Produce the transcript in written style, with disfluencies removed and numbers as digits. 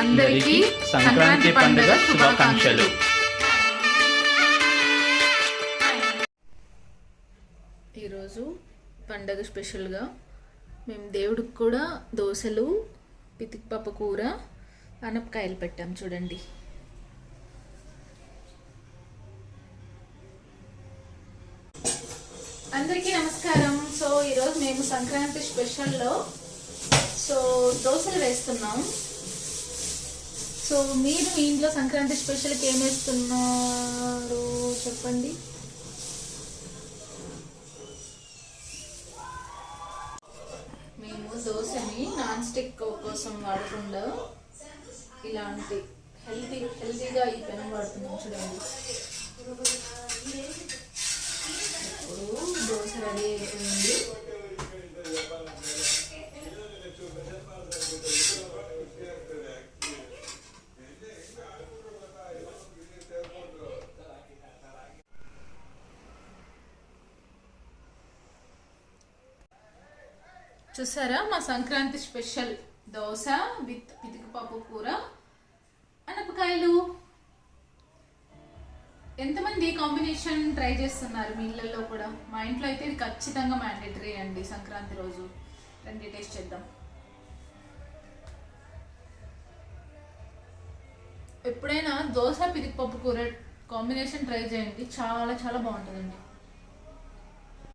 అందరికీ సంక్రాంతి పండుగ శుభాకాంక్షలు. ఈరోజు పండగ స్పెషల్గా మేము దేవుడికి కూడా దోశలు, పితికిపప్పు కూర, అనపకాయలు పెట్టాం. చూడండి. అందరికీ నమస్కారం. సో ఈరోజు మేము సంక్రాంతి స్పెషల్లో దోశలు వేస్తున్నాం. సో మీరు మీ ఇంట్లో సంక్రాంతి స్పెషల్కి ఏం వేస్తున్నారు చెప్పండి. మేము దోశని నాన్ స్టిక్ కోసం వాడకుండా ఇలాంటి హెల్తీగా ఈ పెనం వాడుతున్నాం. చూడండి. ఇప్పుడు దోశ రెడీ అయిపోయింది. చూసారా, మా సంక్రాంతి స్పెషల్ దోశ విత్ పితికిపప్పు కూర, అనపకాయలు. ఎంతమంది ఈ కాంబినేషన్ ట్రై చేస్తున్నారు మీ ఇళ్ళల్లో కూడా? మా ఇంట్లో అయితే ఇది ఖచ్చితంగా మ్యాండేటరీ అండి. సంక్రాంతి రోజు రండి టేస్ట్ చేద్దాం. ఎప్పుడైనా దోశ పితికిపప్పు కూర కాంబినేషన్ ట్రై చేయండి, చాలా చాలా బాగుంటుందండి.